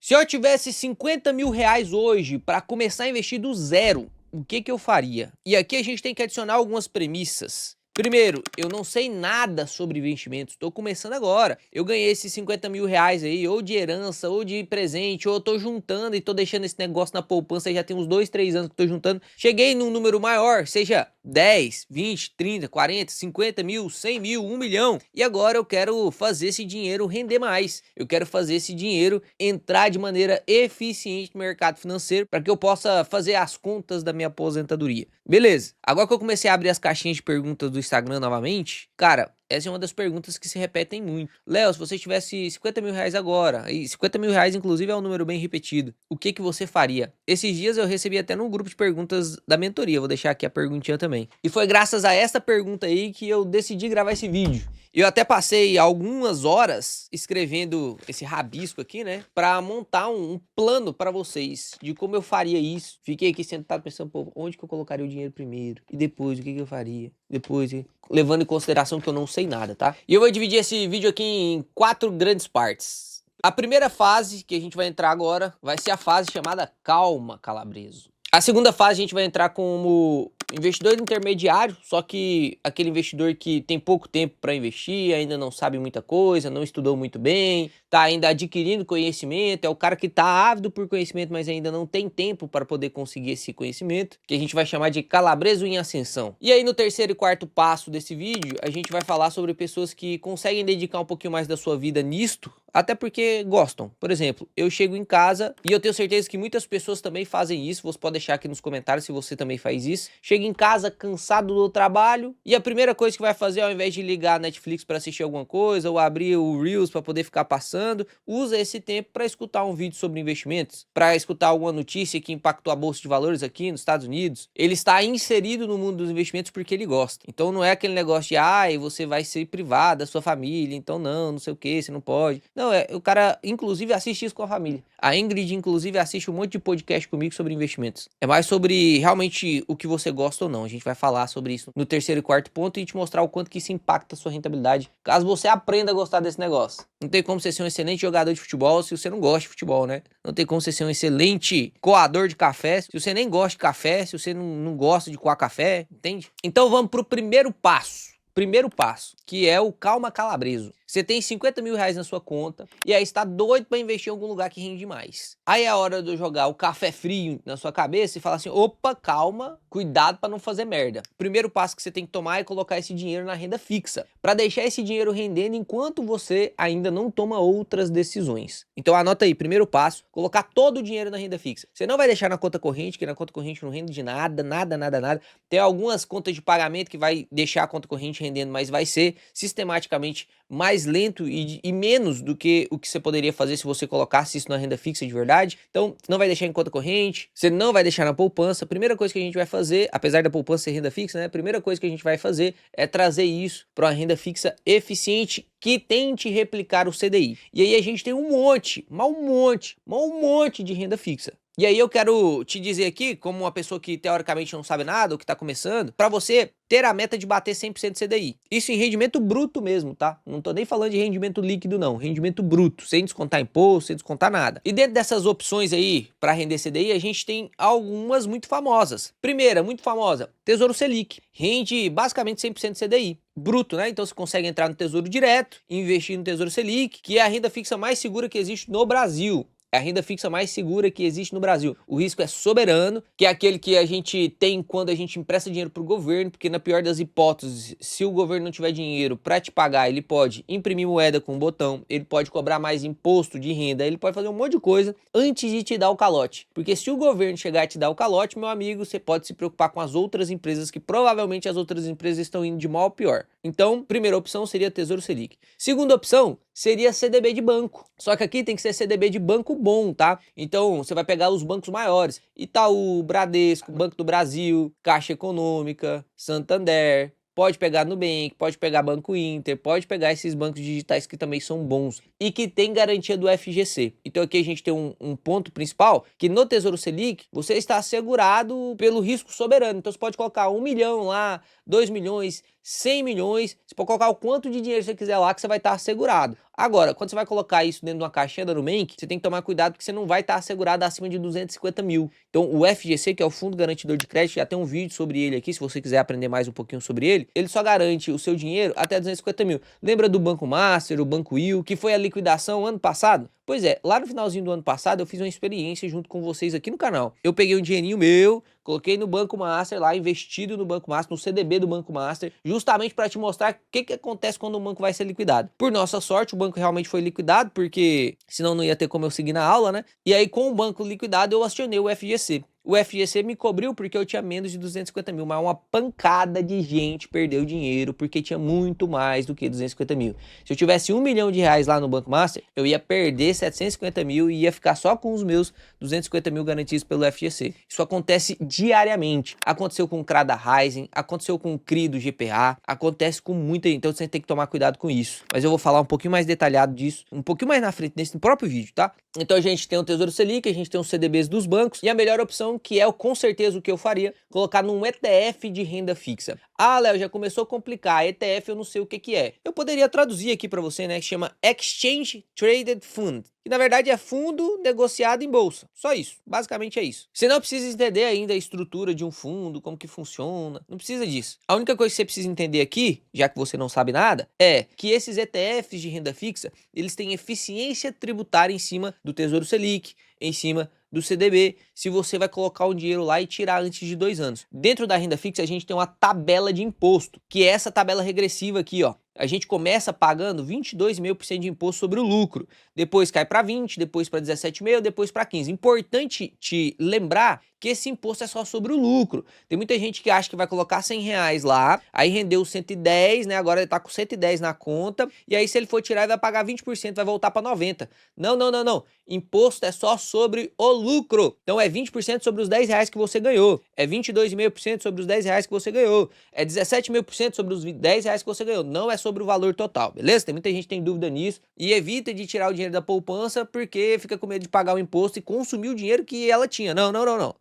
Se eu tivesse 50 mil reais hoje para começar a investir do zero, o que eu faria? E aqui a gente tem que adicionar algumas premissas. Primeiro, eu não sei nada sobre investimentos, estou começando agora. Eu ganhei esses 50 mil reais aí, ou de herança, ou de presente, ou eu tô juntando e tô deixando esse negócio na poupança, já tem uns 2, 3 anos que tô juntando. Cheguei num número maior, seja 10, 20, 30, 40, 50 mil, 100 mil, 1 milhão. E agora eu quero fazer esse dinheiro render mais. Eu quero fazer esse dinheiro entrar de maneira eficiente no mercado financeiro para que eu possa fazer as contas da minha aposentadoria. Beleza, agora que eu comecei a abrir as caixinhas de perguntas do Instagram novamente, cara, essa é uma das perguntas que se repetem muito. Léo, se você tivesse 50 mil reais agora, e 50 mil reais inclusive é um número bem repetido, o que você faria? Esses dias eu recebi até num grupo de perguntas da mentoria, vou deixar aqui a perguntinha também. E foi graças a essa pergunta aí que eu decidi gravar esse vídeo. Eu até passei algumas horas escrevendo esse rabisco aqui, né? Pra montar um plano pra vocês de como eu faria isso. Fiquei aqui sentado pensando, pô, onde que eu colocaria o dinheiro primeiro? E depois, o que eu faria? Depois, levando em consideração que eu não sei nada, tá? E eu vou dividir esse vídeo aqui em 4 grandes partes. A primeira fase que a gente vai entrar agora vai ser a fase chamada Calma, Calabreso. A segunda fase a gente vai entrar como investidor intermediário, só que aquele investidor que tem pouco tempo para investir, ainda não sabe muita coisa, não estudou muito bem, tá ainda adquirindo conhecimento, é o cara que tá ávido por conhecimento, mas ainda não tem tempo para poder conseguir esse conhecimento, que a gente vai chamar de calabreso em ascensão. E aí no terceiro e quarto passo desse vídeo, a gente vai falar sobre pessoas que conseguem dedicar um pouquinho mais da sua vida nisto, até porque gostam. Por exemplo, eu chego em casa e eu tenho certeza que muitas pessoas também fazem isso, você pode deixar aqui nos comentários se você também faz isso. Chega em casa cansado do trabalho e a primeira coisa que vai fazer, ao invés de ligar a Netflix para assistir alguma coisa ou abrir o Reels para poder ficar passando, usa esse tempo para escutar um vídeo sobre investimentos, para escutar alguma notícia que impactou a bolsa de valores aqui nos Estados Unidos. Ele está inserido no mundo dos investimentos porque ele gosta. Então não é aquele negócio de, ai, você vai ser privado da sua família, então não sei o que, você não pode. Não, o cara inclusive assiste isso com a família. A Ingrid inclusive assiste um monte de podcast comigo sobre investimentos. É mais sobre realmente o que você gosta ou não. A gente vai falar sobre isso no terceiro e quarto ponto e te mostrar o quanto que isso impacta a sua rentabilidade, caso você aprenda a gostar desse negócio. Não tem como você ser um excelente jogador de futebol se você não gosta de futebol, né? Não tem como você ser um excelente coador de café se você nem gosta de café, se você não gosta de coar café, entende? Então vamos pro primeiro passo. Primeiro passo, que é o calma calabreso. Você tem 50 mil reais na sua conta e aí está doido para investir em algum lugar que rende mais. Aí é a hora de eu jogar o café frio na sua cabeça e falar assim, opa, calma, cuidado para não fazer merda. Primeiro passo que você tem que tomar é colocar esse dinheiro na renda fixa, para deixar esse dinheiro rendendo enquanto você ainda não toma outras decisões. Então anota aí, primeiro passo, colocar todo o dinheiro na renda fixa. Você não vai deixar na conta corrente, que na conta corrente não rende de nada, nada. Tem algumas contas de pagamento que vai deixar a conta corrente rendendo, mas vai ser sistematicamente mais lento e menos do que o que você poderia fazer se você colocasse isso na renda fixa de verdade. Então, não vai deixar em conta corrente, você não vai deixar na poupança. A primeira coisa que a gente vai fazer, apesar da poupança ser renda fixa, né? A primeira coisa que a gente vai fazer é trazer isso para uma renda fixa eficiente que tente replicar o CDI. E aí a gente tem um monte de renda fixa. E aí eu quero te dizer aqui, como uma pessoa que teoricamente não sabe nada, ou que tá começando, para você ter a meta de bater 100% CDI. Isso em rendimento bruto mesmo, tá? Não tô nem falando de rendimento líquido não, rendimento bruto, sem descontar imposto, sem descontar nada. E dentro dessas opções aí para render CDI, a gente tem algumas muito famosas. Primeira, muito famosa, Tesouro Selic. Rende basicamente 100% CDI. Bruto, né? Então você consegue entrar no Tesouro Direto, investir no Tesouro Selic, que é a renda fixa mais segura que existe no Brasil. É a renda fixa mais segura que existe no Brasil. O risco é soberano, que é aquele que a gente tem quando a gente empresta dinheiro para o governo, porque na pior das hipóteses, se o governo não tiver dinheiro para te pagar, ele pode imprimir moeda com um botão, ele pode cobrar mais imposto de renda, ele pode fazer um monte de coisa antes de te dar o calote. Porque se o governo chegar e te dar o calote, meu amigo, você pode se preocupar com as outras empresas, que provavelmente as outras empresas estão indo de mal a pior. Então, primeira opção seria Tesouro Selic. Segunda opção seria CDB de banco. Só que aqui tem que ser CDB de banco bom, tá? Então, você vai pegar os bancos maiores. Itaú, Bradesco, Banco do Brasil, Caixa Econômica, Santander. Pode pegar Nubank, pode pegar Banco Inter, pode pegar esses bancos digitais que também são bons e que tem garantia do FGC. Então aqui a gente tem um ponto principal, que no Tesouro Selic você está assegurado pelo risco soberano. Então você pode colocar 1 milhão lá, 2 milhões, 100 milhões, você pode colocar o quanto de dinheiro você quiser lá que você vai estar assegurado. Agora, quando você vai colocar isso dentro de uma caixinha da Nubank, você tem que tomar cuidado porque você não vai estar assegurado acima de 250 mil. Então o FGC, que é o Fundo Garantidor de Crédito, já tem um vídeo sobre ele aqui, se você quiser aprender mais um pouquinho sobre ele só garante o seu dinheiro até 250 mil. Lembra do Banco Master, o Banco Will, que foi a liquidação ano passado? Pois é, lá no finalzinho do ano passado eu fiz uma experiência junto com vocês aqui no canal. Eu peguei um dinheirinho meu, coloquei no Banco Master lá, investido no Banco Master, no CDB do Banco Master, justamente para te mostrar o que acontece quando o banco vai ser liquidado. Por nossa sorte, o banco realmente foi liquidado, porque senão não ia ter como eu seguir na aula, né? E aí com o banco liquidado eu acionei o FGC. O FGC me cobriu porque eu tinha menos de 250 mil, mas uma pancada de gente perdeu dinheiro porque tinha muito mais do que 250 mil. Se eu tivesse R$1 milhão lá no Banco Master, eu ia perder 750 mil e ia ficar só com os meus 250 mil garantidos pelo FGC. Isso acontece diariamente. Aconteceu com o CRA da Raizen, aconteceu com o CRI do GPA, acontece com muita gente, então você tem que tomar cuidado com isso. Mas eu vou falar um pouquinho mais detalhado disso, um pouquinho mais na frente, nesse próprio vídeo, tá? Então a gente tem o Tesouro Selic, a gente tem os CDBs dos bancos e a melhor opção, que é com certeza o que eu faria, colocar num ETF de renda fixa. Ah, Léo, já começou a complicar, ETF eu não sei o que é. Eu poderia traduzir aqui para você, né, que chama Exchange Traded Fund, que na verdade é fundo negociado em bolsa. Só isso, basicamente é isso. Você não precisa entender ainda a estrutura de um fundo, como que funciona, não precisa disso. A única coisa que você precisa entender aqui, já que você não sabe nada, é que esses ETFs de renda fixa, eles têm eficiência tributária em cima do Tesouro Selic, em cima do CDB, se você vai colocar o dinheiro lá e tirar antes de 2 anos. Dentro da renda fixa a gente tem uma tabela de imposto, que é essa tabela regressiva aqui, ó. A gente começa pagando 22,5% de imposto sobre o lucro, depois cai para 20, depois para 17,5, depois para 15. Importante te lembrar que esse imposto é só sobre o lucro. Tem muita gente que acha que vai colocar R$100 lá, aí rendeu 110, né? Agora ele tá com 110 na conta, e aí se ele for tirar ele vai pagar 20%, vai voltar para 90. Não. Imposto é só sobre o lucro. Então é 20% sobre os R$10 que você ganhou, é 22,5% sobre os R$10 que você ganhou, é 17,5% sobre os R$10 que você ganhou. Não é sobre o valor total, beleza? Tem muita gente que tem dúvida nisso e evita de tirar o dinheiro da poupança porque fica com medo de pagar o imposto e consumir o dinheiro que ela tinha. Não.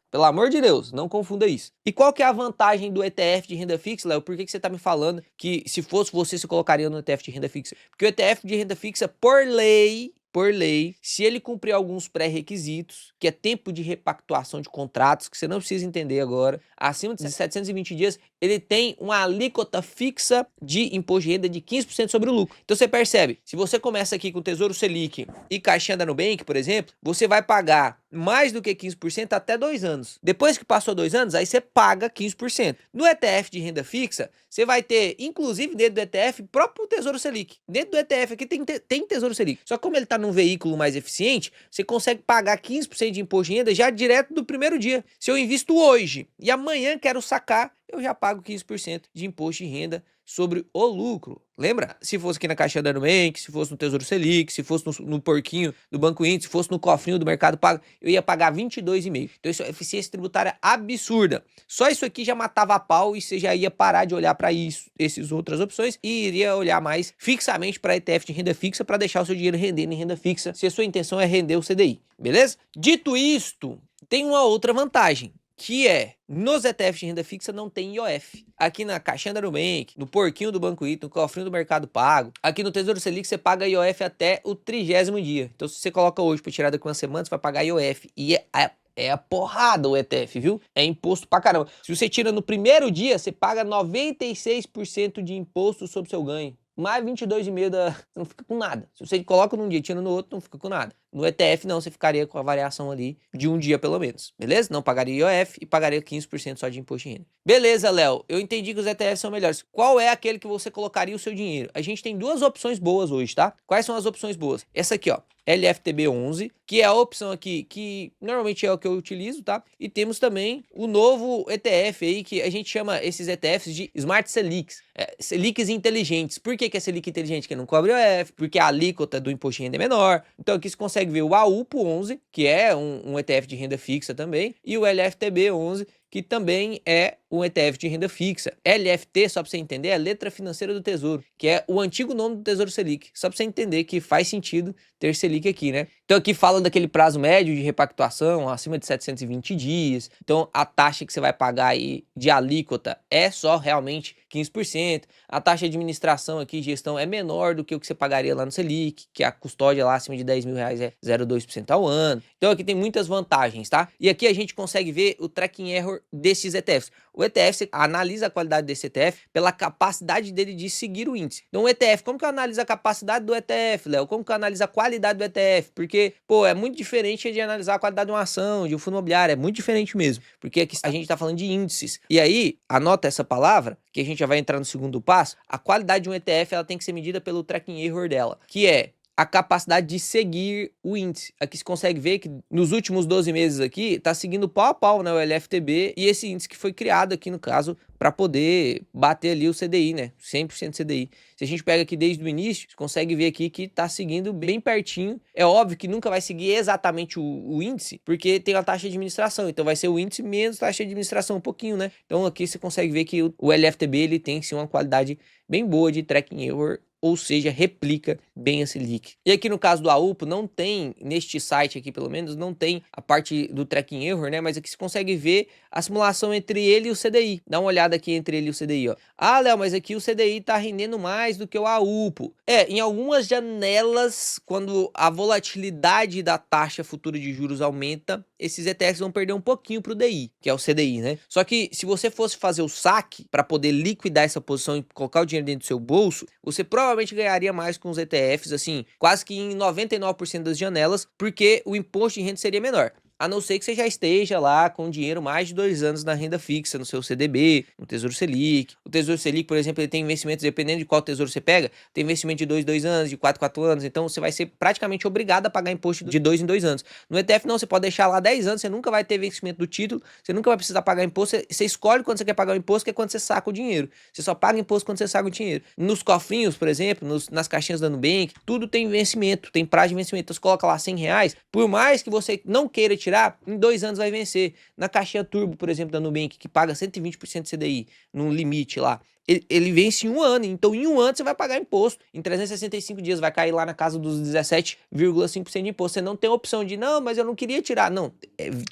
Pelo amor de Deus, não confunda isso. E qual que é a vantagem do ETF de renda fixa, Léo? Por que você tá me falando que se fosse você, se colocaria no ETF de renda fixa? Porque o ETF de renda fixa, por lei, se ele cumprir alguns pré-requisitos, que é tempo de repactuação de contratos, que você não precisa entender agora, acima de 720 dias, ele tem uma alíquota fixa de imposto de renda de 15% sobre o lucro. Então você percebe, se você começa aqui com o Tesouro Selic e caixinha da Nubank, por exemplo, você vai pagar mais do que 15% até 2 anos. Depois que passou 2 anos, aí você paga 15%. No ETF de renda fixa, você vai ter, inclusive dentro do ETF, próprio Tesouro Selic. Dentro do ETF aqui tem Tesouro Selic. Só que como ele está num veículo mais eficiente, você consegue pagar 15% de imposto de renda já direto do primeiro dia. Se eu invisto hoje e amanhã quero sacar, eu já pago 15% de imposto de renda sobre o lucro. Lembra? Se fosse aqui na caixinha da Nubank, se fosse no Tesouro Selic, se fosse no porquinho do Banco Inter, se fosse no cofrinho do Mercado Pago, eu ia pagar 22,5%. Então isso é eficiência tributária absurda. Só isso aqui já matava a pau e você já ia parar de olhar para isso, essas outras opções e iria olhar mais fixamente para ETF de renda fixa para deixar o seu dinheiro rendendo em renda fixa, se a sua intenção é render o CDI, beleza? Dito isto, tem uma outra vantagem, que é, nos ETFs de renda fixa não tem IOF. Aqui na caixinha da Nubank, no porquinho do Banco Inter, no cofrinho do Mercado Pago, aqui no Tesouro Selic você paga IOF até o 30º dia. Então se você coloca hoje para tirar daqui uma semana, você vai pagar IOF. E é a porrada o ETF, viu? É imposto pra caramba. Se você tira no primeiro dia, você paga 96% de imposto sobre o seu ganho. Mais 22,5% você não fica com nada. Se você coloca num dia e tira no outro, não fica com nada. No ETF não, você ficaria com a variação ali de um dia pelo menos, beleza? Não pagaria IOF e pagaria 15% só de imposto de renda. Beleza, Léo, eu entendi que os ETFs são melhores. Qual é aquele que você colocaria o seu dinheiro? A gente tem 2 opções boas hoje, tá? Quais são as opções boas? Essa aqui, ó, LFTB11, que é a opção aqui que normalmente é o que eu utilizo, tá? E temos também o novo ETF aí, que a gente chama esses ETFs de Smart Selics, Selics inteligentes. Por que é Selic inteligente? Porque não cobre IOF, porque a alíquota do imposto de renda é menor. Então aqui você consegue ver o AUPO11, que é um ETF de renda fixa também, e o LFTB11, que também é um ETF de renda fixa. LFT, só para você entender, é Letra Financeira do Tesouro, que é o antigo nome do Tesouro Selic. Só para você entender que faz sentido ter Selic aqui, né? Então aqui fala daquele prazo médio de repactuação acima de 720 dias. Então a taxa que você vai pagar aí de alíquota é só realmente 15%. A taxa de administração aqui, gestão, é menor do que o que você pagaria lá no Selic, que a custódia lá acima de 10 mil reais é 0,2% ao ano. Então aqui tem muitas vantagens, tá? E aqui a gente consegue ver o tracking error desses ETFs. O ETF, você analisa a qualidade desse ETF pela capacidade dele de seguir o índice. Então o ETF, como que eu analiso a capacidade do ETF, Léo? Como que eu analiso a qualidade do ETF? Porque, pô, é muito diferente de analisar a qualidade de uma ação, de um fundo imobiliário, é muito diferente mesmo. Porque aqui a gente tá falando de índices. E aí, anota essa palavra, que a gente já vai entrar no segundo passo. A qualidade de um ETF, ela tem que ser medida pelo tracking error dela, que é a capacidade de seguir o índice. Aqui você consegue ver que nos últimos 12 meses aqui, tá seguindo pau a pau, né, o LFTB e esse índice que foi criado aqui no caso para poder bater ali o CDI, né, 100% CDI. Se a gente pega aqui desde o início, você consegue ver aqui que tá seguindo bem pertinho. É óbvio que nunca vai seguir exatamente o índice, porque tem a taxa de administração, então vai ser o índice menos taxa de administração um pouquinho, né. Então aqui você consegue ver que o LFTB ele tem sim uma qualidade bem boa de tracking error, ou seja, replica bem a Selic. E aqui no caso do AUPO, não tem, neste site aqui pelo menos, não tem a parte do tracking error, né? Mas aqui você consegue ver a simulação entre ele e o CDI. Dá uma olhada aqui entre ele e o CDI, ó. Ah, Léo, mas aqui o CDI tá rendendo mais do que o AUPO. Em algumas janelas, quando a volatilidade da taxa futura de juros aumenta, esses ETFs vão perder um pouquinho pro DI, que é o CDI, né? Só que se você fosse fazer o saque para poder liquidar essa posição e colocar o dinheiro dentro do seu bolso, você provavelmente ganharia mais com os ETFs, assim, quase que em 99% das janelas, porque o imposto de renda seria menor. A não ser que você já esteja lá com dinheiro mais de 2 anos na renda fixa, no seu CDB, no Tesouro Selic. O Tesouro Selic, por exemplo, ele tem investimentos, dependendo de qual tesouro você pega, tem investimento de 2 anos, de 4 anos, então você vai ser praticamente obrigado a pagar imposto de 2 em 2 anos. No ETF não, você pode deixar lá 10 anos, você nunca vai ter vencimento do título, você nunca vai precisar pagar imposto, você escolhe quando você quer pagar o imposto, que é quando você saca o dinheiro. Você só paga imposto quando você saca o dinheiro. Nos cofrinhos, por exemplo, nas caixinhas da Nubank, tudo tem vencimento, tem prazo de vencimento. Então você coloca lá R$100, por mais que você não queira tirar, em 2 anos vai vencer. Na caixinha Turbo, por exemplo, da Nubank, que paga 120% de CDI, no limite lá, ele vence em 1 ano, então em 1 ano você vai pagar imposto, em 365 dias vai cair lá na casa dos 17,5% de imposto. Você não tem a opção de, não, mas eu não queria tirar, não,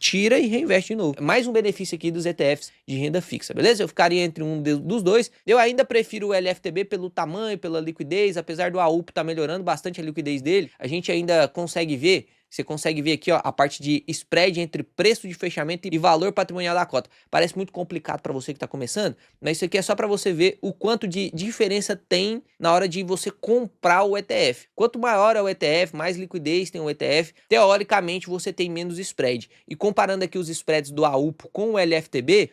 tira e reinveste de novo. Mais um benefício aqui dos ETFs de renda fixa, beleza? Eu ficaria entre um dos dois. Eu ainda prefiro o LFTB pelo tamanho, pela liquidez, apesar do AUPO estar melhorando bastante a liquidez dele, a gente ainda consegue ver. Você consegue ver aqui, ó, a parte de spread entre preço de fechamento e valor patrimonial da cota. Parece muito complicado para você que está começando, mas isso aqui é só para você ver o quanto de diferença tem na hora de você comprar o ETF. Quanto maior é o ETF, mais liquidez tem o ETF, teoricamente você tem menos spread. E comparando aqui os spreads do AUPO com o LFTB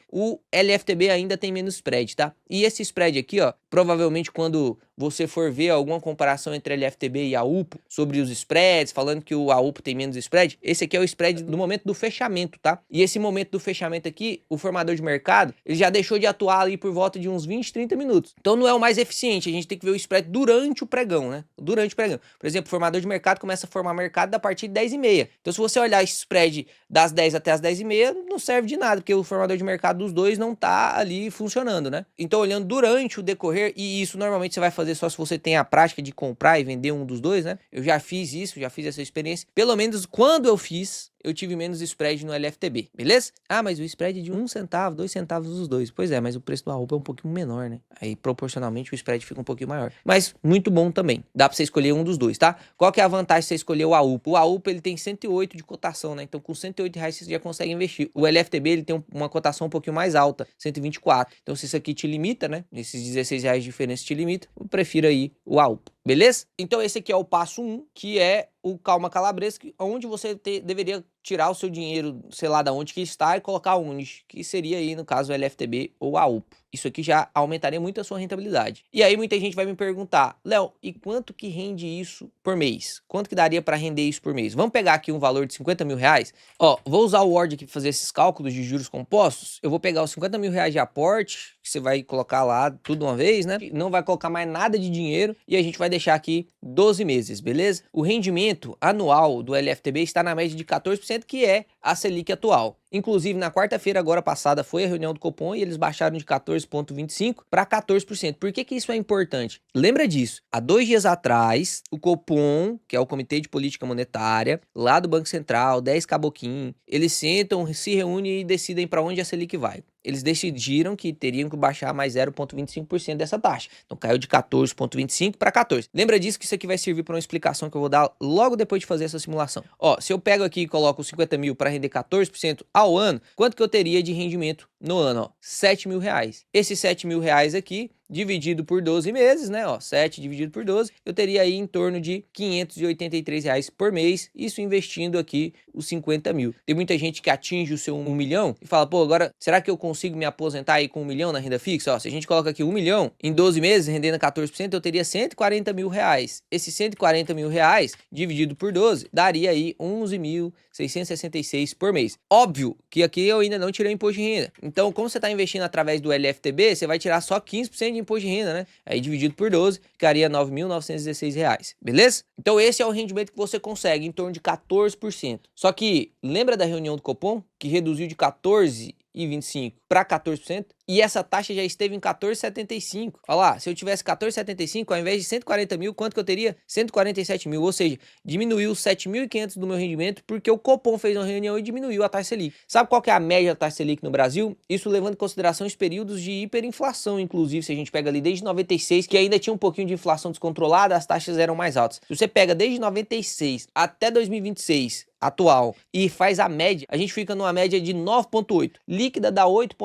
ainda tem menos spread, tá? E esse spread aqui, ó, provavelmente quando você for ver alguma comparação entre LFTB e AUPO sobre os spreads, falando que o AUPO tem menos spread, esse aqui é o spread do momento do fechamento, tá? E esse momento do fechamento aqui, o formador de mercado, ele já deixou de atuar ali por volta de uns 20, 30 minutos. Então não é o mais eficiente, a gente tem que ver o spread durante o pregão, né? Durante o pregão. Por exemplo, o formador de mercado começa a formar mercado a partir de 10h30. Então se você olhar esse spread das 10 até as 10h30, não serve de nada, porque o formador de mercado dos dois não tá ali funcionando, né? Então olhando durante o decorrer, e isso normalmente você vai fazer só se você tem a prática de comprar e vender um dos dois, né? Eu já fiz isso, já fiz essa experiência. Pelo menos quando eu fiz, eu tive menos spread no LFTB, beleza? Ah, mas o spread é de 1 centavo, 2 centavos dos dois. Pois é, mas o preço do AUPO é um pouquinho menor, né? Aí, proporcionalmente, o spread fica um pouquinho maior. Mas, muito bom também. Dá pra você escolher um dos dois, tá? Qual que é a vantagem de você escolher o AUPO? O AUPO, ele tem 108 de cotação, né? Então, com R$108 você já consegue investir. O LFTB, ele tem uma cotação um pouquinho mais alta, 124. Então, se isso aqui te limita, né? Esses R$16 de diferença te limita, eu prefiro aí o AUPO. Beleza? Então esse aqui é o passo 1, que é o Calma Calabresco, onde você deveria tirar o seu dinheiro, sei lá da onde que está, e colocar onde, que seria aí no caso o LFTB ou a AUPO. Isso aqui já aumentaria muito a sua rentabilidade. E aí muita gente vai me perguntar, Léo, e quanto que rende isso por mês? Quanto que daria para render isso por mês? Vamos pegar aqui um valor de R$50 mil. Ó, vou usar o Word aqui para fazer esses cálculos de juros compostos. Eu vou pegar os R$50 mil de aporte, que você vai colocar lá tudo de uma vez, né? Não vai colocar mais nada de dinheiro e a gente vai deixar aqui 12 meses, beleza? O rendimento anual do LFTB está na média de 14%. 14%, que é a Selic atual. Inclusive, na quarta-feira agora passada foi a reunião do Copom e eles baixaram de 14,25% para 14%. Por que isso é importante? Lembra disso. Há 2 dias atrás, o Copom, que é o Comitê de Política Monetária, lá do Banco Central, 10 caboquinhos, eles sentam, se reúnem e decidem para onde a Selic vai. Eles decidiram que teriam que baixar mais 0,25% dessa taxa. Então caiu de 14,25 para 14. Lembra disso, que isso aqui vai servir para uma explicação que eu vou dar logo depois de fazer essa simulação. Ó, se eu pego aqui e coloco 50 mil para render 14% ao ano, quanto que eu teria de rendimento no ano? Ó, 7 mil reais. Esses 7 mil reais aqui, dividido por 12 meses, né? Ó, 7 dividido por 12, eu teria aí em torno de 583 reais por mês, isso investindo aqui os 50 mil. Tem muita gente que atinge o seu 1 milhão e fala, pô, agora, será que eu consigo me aposentar aí com 1 milhão na renda fixa? Ó, se a gente coloca aqui 1 milhão, em 12 meses, rendendo 14%, eu teria 140 mil reais. Esses 140 mil reais, dividido por 12, daria aí 11.666 por mês. Óbvio que aqui eu ainda não tirei imposto de renda. Então, como você está investindo através do LFTB, você vai tirar só 15% de imposto de renda, né? Aí dividido por 12, ficaria R$ 9.916, beleza? Então esse é o rendimento que você consegue, em torno de 14%. Só que lembra da reunião do Copom, que reduziu de 14,25 para 14%? E essa taxa já esteve em 14,75. Olha lá, se eu tivesse 14,75, ao invés de 140 mil, quanto que eu teria? 147 mil, ou seja, diminuiu 7.500 do meu rendimento, porque o Copom fez uma reunião e diminuiu a taxa Selic. Sabe qual que é a média da taxa Selic no Brasil? Isso levando em consideração os períodos de hiperinflação, inclusive, se a gente pega ali desde 96, que ainda tinha um pouquinho de inflação descontrolada, as taxas eram mais altas. Se você pega desde 96 até 2026, atual, e faz a média, a gente fica numa média de 9,8. Líquida dá 8,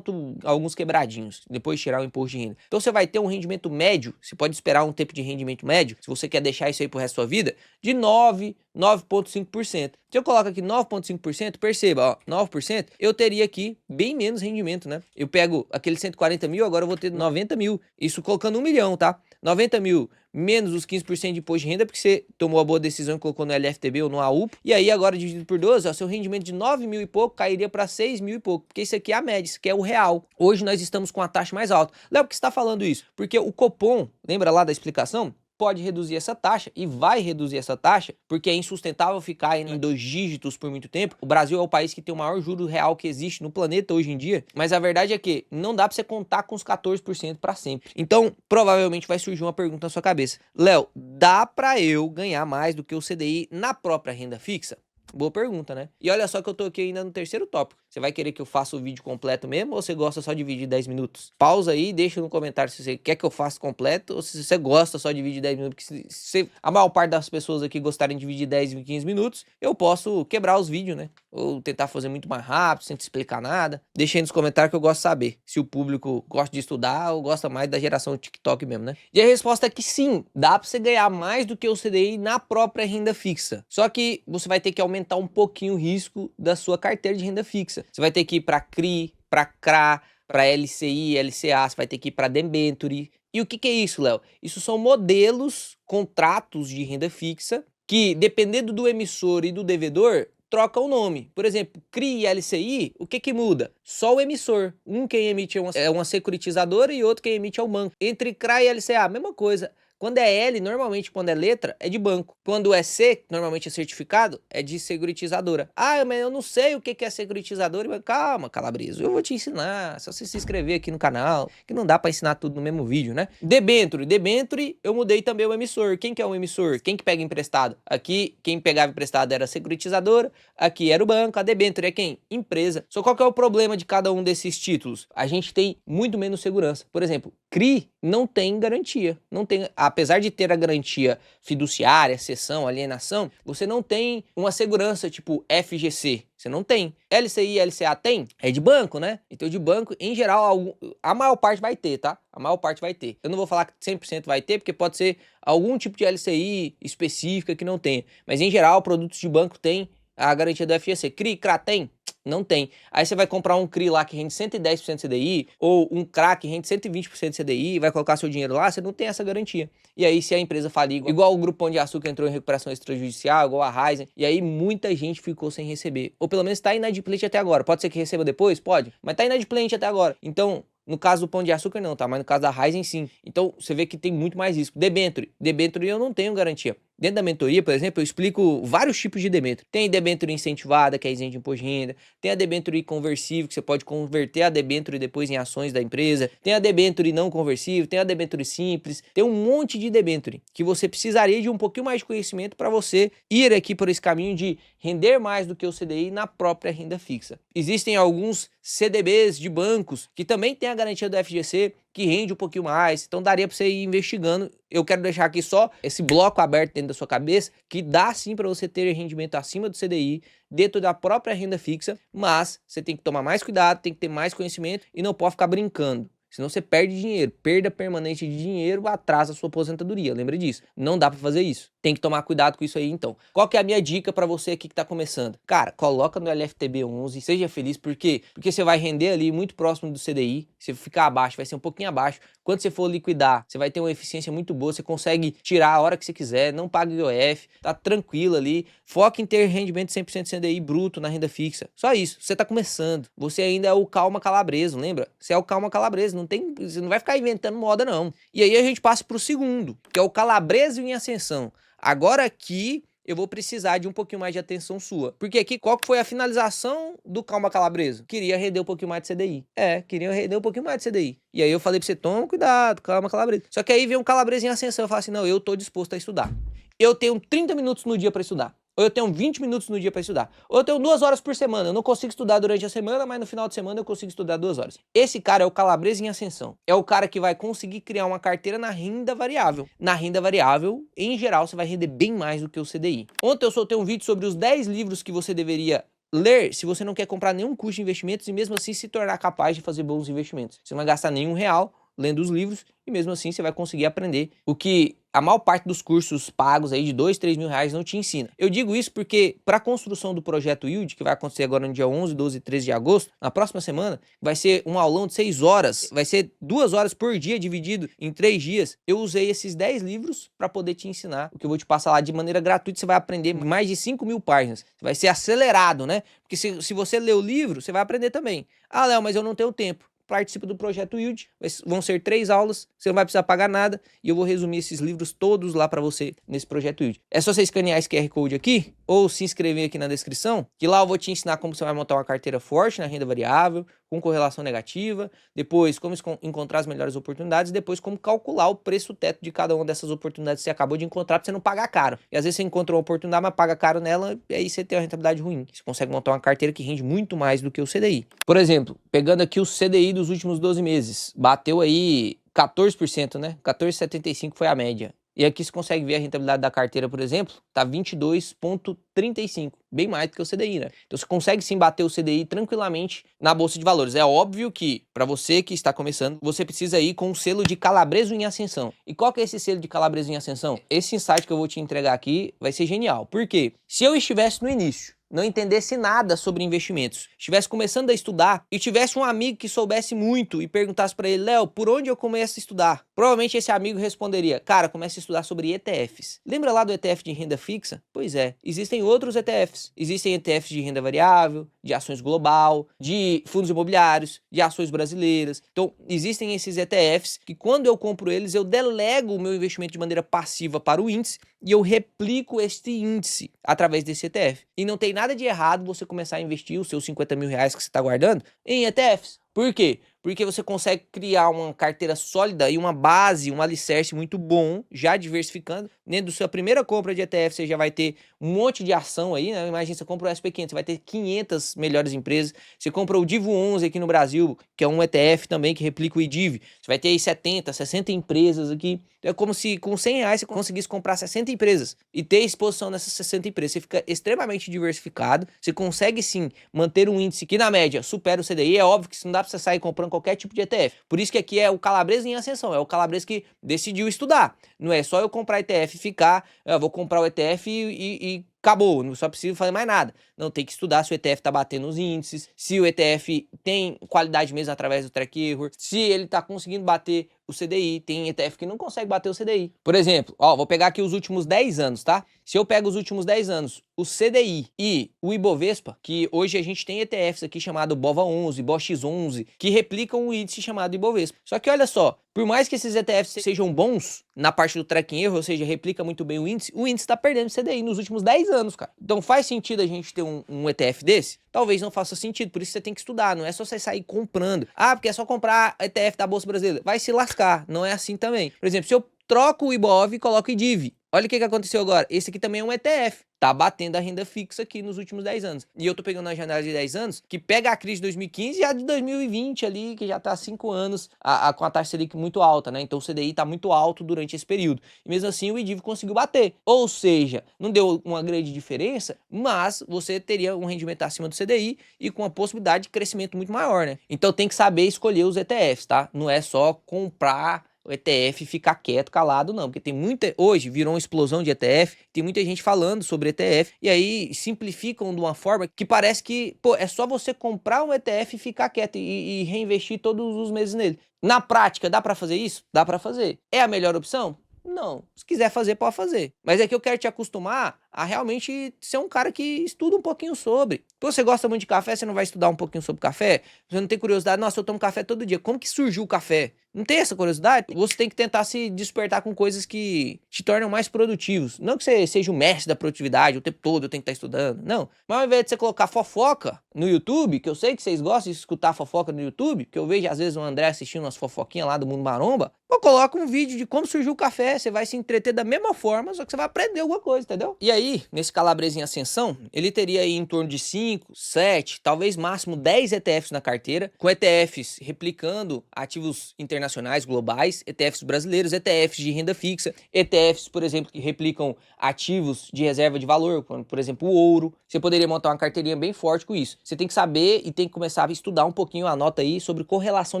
alguns quebradinhos, depois de tirar o imposto de renda. Então você vai ter um rendimento médio, você pode esperar um tempo de rendimento médio, se você quer deixar isso aí pro resto da sua vida, de 9,5%. Se eu coloco aqui 9,5%, perceba, ó, 9%, eu teria aqui bem menos rendimento, né? Eu pego aquele 140 mil, agora eu vou ter 90 mil, isso colocando 1 milhão, tá? 90 mil menos os 15% de imposto de renda, porque você tomou a boa decisão e colocou no LFTB ou no AUP, e aí agora dividido por 12, ó, seu rendimento de 9 mil e pouco cairia para 6 mil e pouco, porque isso aqui é a média, isso aqui é o real. Hoje nós estamos com a taxa mais alta. Léo, por que você está falando isso? Porque o Copom, lembra lá da explicação? Pode reduzir essa taxa e vai reduzir essa taxa, porque é insustentável ficar em 2 dígitos por muito tempo. O Brasil é o país que tem o maior juro real que existe no planeta hoje em dia, mas a verdade é que não dá para você contar com os 14% para sempre. Então, provavelmente vai surgir uma pergunta na sua cabeça. Léo, dá para eu ganhar mais do que o CDI na própria renda fixa? Boa pergunta, né? E olha só que eu tô aqui ainda no terceiro tópico. Você vai querer que eu faça o vídeo completo mesmo ou você gosta só de vídeo de 10 minutos? Pausa aí e deixa no comentário se você quer que eu faça completo ou se você gosta só de vídeo de 10 minutos. Porque se a maior parte das pessoas aqui gostarem de vídeo de 10 e 15 minutos, eu posso quebrar os vídeos, né? Ou tentar fazer muito mais rápido, sem te explicar nada. Deixa aí nos comentários que eu gosto de saber se o público gosta de estudar ou gosta mais da geração TikTok mesmo, né? E a resposta é que sim, dá pra você ganhar mais do que o CDI na própria renda fixa. Só que você vai ter que aumentar um pouquinho o risco da sua carteira de renda fixa. Você vai ter que ir para CRI, para CRA, para LCI, LCA, você vai ter que ir para debenture. E o que é isso, Léo? Isso são modelos, contratos de renda fixa que, dependendo do emissor e do devedor, troca o nome. Por exemplo, CRI e LCI, o que muda? Só o emissor. Um quem emite é uma securitizadora e outro quem emite é o banco. Entre CRA e LCA, a mesma coisa. Quando é L, normalmente quando é letra, é de banco. Quando é C, normalmente é certificado, é de securitizadora. Ah, mas eu não sei o que é securitizadora. Calma, Calabresa, eu vou te ensinar. É só você se inscrever aqui no canal, que não dá pra ensinar tudo no mesmo vídeo, né? Debenture. Debenture, eu mudei também o emissor. Quem que é o emissor? Quem que pega emprestado? Aqui, quem pegava emprestado era a securitizadora, aqui era o banco. A debenture é quem? Empresa. Só qual que é o problema de cada um desses títulos? A gente tem muito menos segurança. Por exemplo, CRI não tem garantia. Não tem, apesar de ter a garantia fiduciária, cessão, alienação, você não tem uma segurança tipo FGC. Você não tem. LCI e LCA tem? É de banco, né? Então de banco, em geral, a maior parte vai ter, tá? A maior parte vai ter. Eu não vou falar que 100% vai ter, porque pode ser algum tipo de LCI específica que não tenha. Mas em geral, produtos de banco têm a garantia do FGC. CRI, CRA tem? Não tem. Aí você vai comprar um CRI lá que rende 110% CDI, ou um CRA que rende 120% CDI, vai colocar seu dinheiro lá, você não tem essa garantia. E aí se a empresa falir, igual o Grupo Pão de Açúcar entrou em recuperação extrajudicial, igual a Raizen, e aí muita gente ficou sem receber. Ou pelo menos está inadimplente até agora. Pode ser que receba depois? Pode. Mas está inadimplente até agora. Então, no caso do Pão de Açúcar não, tá? Mas no caso da Raizen sim. Então você vê que tem muito mais risco. Debenture. Debenture eu não tenho garantia. Dentro da mentoria, por exemplo, eu explico vários tipos de debênture. Tem debênture incentivada, que é isento de imposto de renda. Tem a debênture conversível, que você pode converter a debênture depois em ações da empresa. Tem a debênture não conversível, tem a debênture simples. Tem um monte de debênture que você precisaria de um pouquinho mais de conhecimento para você ir aqui por esse caminho de render mais do que o CDI na própria renda fixa. Existem alguns CDBs de bancos que também tem a garantia do FGC, que rende um pouquinho mais, então daria para você ir investigando. Eu quero deixar aqui só esse bloco aberto dentro da sua cabeça, que dá sim para você ter rendimento acima do CDI, dentro da própria renda fixa, mas você tem que tomar mais cuidado, tem que ter mais conhecimento e não pode ficar brincando. Senão você perde dinheiro. Perda permanente de dinheiro atrasa a sua aposentadoria. Lembra disso? Não dá pra fazer isso. Tem que tomar cuidado com isso aí, então. Qual que é a minha dica pra você aqui que tá começando? Cara, coloca no LFTB 11, seja feliz. Por quê? Porque você vai render ali muito próximo do CDI. Se ficar abaixo, vai ser um pouquinho abaixo. Quando você for liquidar, você vai ter uma eficiência muito boa. Você consegue tirar a hora que você quiser. Não paga IOF. Tá tranquilo ali. Foca em ter rendimento de 100% CDI bruto na renda fixa. Só isso. Você tá começando. Você ainda é o calma calabreso, lembra? Você é o calma calabreso. Você não vai ficar inventando moda, não. E aí a gente passa pro segundo, que é o calabreso em ascensão. Agora aqui eu vou precisar de um pouquinho mais de atenção sua. Porque aqui, qual que foi a finalização do calma calabreso? Queria render um pouquinho mais de CDI. Queria render um pouquinho mais de CDI. E aí eu falei pra você, toma cuidado, calma calabreso. Só que aí vem um calabreso em ascensão. Eu falo assim, não, eu tô disposto a estudar. Eu tenho 30 minutos no dia para estudar. Ou eu tenho 20 minutos no dia para estudar. Ou eu tenho 2 horas por semana. Eu não consigo estudar durante a semana, mas no final de semana eu consigo estudar 2 horas. Esse cara é o calabreso em ascensão. É o cara que vai conseguir criar uma carteira na renda variável. Na renda variável, em geral, você vai render bem mais do que o CDI. Ontem eu soltei um vídeo sobre os 10 livros que você deveria ler se você não quer comprar nenhum curso de investimentos e mesmo assim se tornar capaz de fazer bons investimentos. Você não vai gastar nenhum real lendo os livros e mesmo assim você vai conseguir aprender o que a maior parte dos cursos pagos aí de 2, 3 mil reais não te ensina. Eu digo isso porque para a construção do projeto Yield, que vai acontecer agora no dia 11, 12 e 13 de agosto, na próxima semana, vai ser um aulão de 6 horas, vai ser 2 horas por dia dividido em 3 dias. Eu usei esses 10 livros para poder te ensinar o que eu vou te passar lá de maneira gratuita. Você vai aprender mais de 5 mil páginas. Vai ser acelerado, né? Porque se você ler o livro, você vai aprender também. Ah, Léo, mas eu não tenho tempo. Participa do projeto Yield, vão ser 3 aulas, você não vai precisar pagar nada e eu vou resumir esses livros todos lá para você nesse projeto Yield. É só você escanear esse QR Code aqui ou se inscrever aqui na descrição, que lá eu vou te ensinar como você vai montar uma carteira forte na renda variável, com correlação negativa, depois como encontrar as melhores oportunidades, depois como calcular o preço teto de cada uma dessas oportunidades que você acabou de encontrar para você não pagar caro. E às vezes você encontrou uma oportunidade, mas paga caro nela e aí você tem uma rentabilidade ruim. Você consegue montar uma carteira que rende muito mais do que o CDI. Por exemplo, pegando aqui o CDI dos últimos 12 meses, bateu aí 14%, né? 14,75 foi a média. E aqui você consegue ver a rentabilidade da carteira, por exemplo, tá 22,35, bem mais do que o CDI, né? Então você consegue sim bater o CDI tranquilamente na bolsa de valores. É óbvio que para você que está começando, você precisa ir com o selo de calabreso em ascensão. E qual que é esse selo de calabreso em ascensão? Esse insight que eu vou te entregar aqui vai ser genial. Por quê? Se eu estivesse no início, não entendesse nada sobre investimentos, estivesse começando a estudar e tivesse um amigo que soubesse muito e perguntasse para ele, Léo, por onde eu começo a estudar? Provavelmente esse amigo responderia, cara, comece a estudar sobre ETFs. Lembra lá do ETF de renda fixa? Pois é, existem outros ETFs. Existem ETFs de renda variável, de ações global, de fundos imobiliários, de ações brasileiras. Então, existem esses ETFs que quando eu compro eles, eu delego o meu investimento de maneira passiva para o índice e eu replico este índice através desse ETF. E não tem nada de errado você começar a investir os seus 50 mil reais que você está guardando em ETFs. Por quê? Porque você consegue criar uma carteira sólida e uma base, um alicerce muito bom, já diversificando. Dentro da sua primeira compra de ETF, você já vai ter um monte de ação aí, né? Imagina, você compra o SP500, você vai ter 500 melhores empresas. Você compra o Divo 11 aqui no Brasil, que é um ETF também que replica o IDIV. Você vai ter aí 70, 60 empresas aqui. É como se com 100 reais você conseguisse comprar 60 empresas e ter exposição nessas 60 empresas. Você fica extremamente diversificado. Você consegue sim manter um índice que na média supera o CDI. É óbvio que isso não dá pra você sair comprando qualquer tipo de ETF. Por isso que aqui é o calabreso em ascensão. É o calabreso que decidiu estudar. Não é só eu comprar ETF e ficar, eu vou comprar o ETF e acabou, não só preciso fazer mais nada. Não, tem que estudar se o ETF tá batendo os índices, se o ETF tem qualidade mesmo através do track error, se ele tá conseguindo bater o CDI, tem ETF que não consegue bater o CDI. Por exemplo, ó, vou pegar aqui os últimos 10 anos, tá? Se eu pego os últimos 10 anos, o CDI e o Ibovespa, que hoje a gente tem ETFs aqui chamado BOVA11, BOX11, que replicam o índice chamado Ibovespa. Só que olha só, por mais que esses ETFs sejam bons na parte do tracking erro, ou seja, replica muito bem o índice está perdendo CDI nos últimos 10 anos, cara. Então faz sentido a gente ter um ETF desse? Talvez não faça sentido, por isso você tem que estudar, não é só você sair comprando. Ah, porque é só comprar ETF da Bolsa Brasileira. Vai se lascar, não é assim também. Por exemplo, se eu troco o IBOV e coloco o IDIV, olha o que aconteceu agora. Esse aqui também é um ETF. Tá batendo a renda fixa aqui nos últimos 10 anos. E eu tô pegando a janela de 10 anos, que pega a crise de 2015 e a de 2020 ali, que já tá há 5 anos com a taxa Selic muito alta, né? Então o CDI tá muito alto durante esse período. E mesmo assim o IDIV conseguiu bater. Ou seja, não deu uma grande diferença, mas você teria um rendimento acima do CDI e com uma possibilidade de crescimento muito maior, né? Então tem que saber escolher os ETFs, tá? Não é só comprar o ETF ficar quieto, calado, não. Porque tem muita... Hoje virou uma explosão de ETF, tem muita gente falando sobre ETF, e aí simplificam de uma forma que parece que, pô, é só você comprar um ETF e ficar quieto e reinvestir todos os meses nele. Na prática, dá pra fazer isso? Dá pra fazer. É a melhor opção? Não. Se quiser fazer, pode fazer. Mas é que eu quero te acostumar a realmente ser um cara que estuda um pouquinho sobre. Se você gosta muito de café, você não vai estudar um pouquinho sobre café? Você não tem curiosidade? Nossa, eu tomo café todo dia. Como que surgiu o café? Não tem essa curiosidade? Você tem que tentar se despertar com coisas que te tornam mais produtivos. Não que você seja o mestre da produtividade o tempo todo, eu tenho que estar estudando. Não. Mas ao invés de você colocar fofoca no YouTube, que eu sei que vocês gostam de escutar fofoca no YouTube, que eu vejo às vezes o André assistindo umas fofoquinhas lá do Mundo Maromba, eu coloco um vídeo de como surgiu o café, você vai se entreter da mesma forma, só que você vai aprender alguma coisa, entendeu? E aí, nesse Calabres em ascensão, ele teria aí em torno de 5, 7, talvez máximo 10 ETFs na carteira, com ETFs replicando ativos internacionais, globais, ETFs brasileiros, ETFs de renda fixa, ETFs, por exemplo, que replicam ativos de reserva de valor, como, por exemplo, o ouro. Você poderia montar uma carteirinha bem forte com isso. Você tem que saber e tem que começar a estudar um pouquinho, anota aí, sobre correlação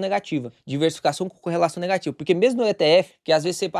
negativa, diversificação com correlação negativa, porque mesmo no ETF, que às vezes você,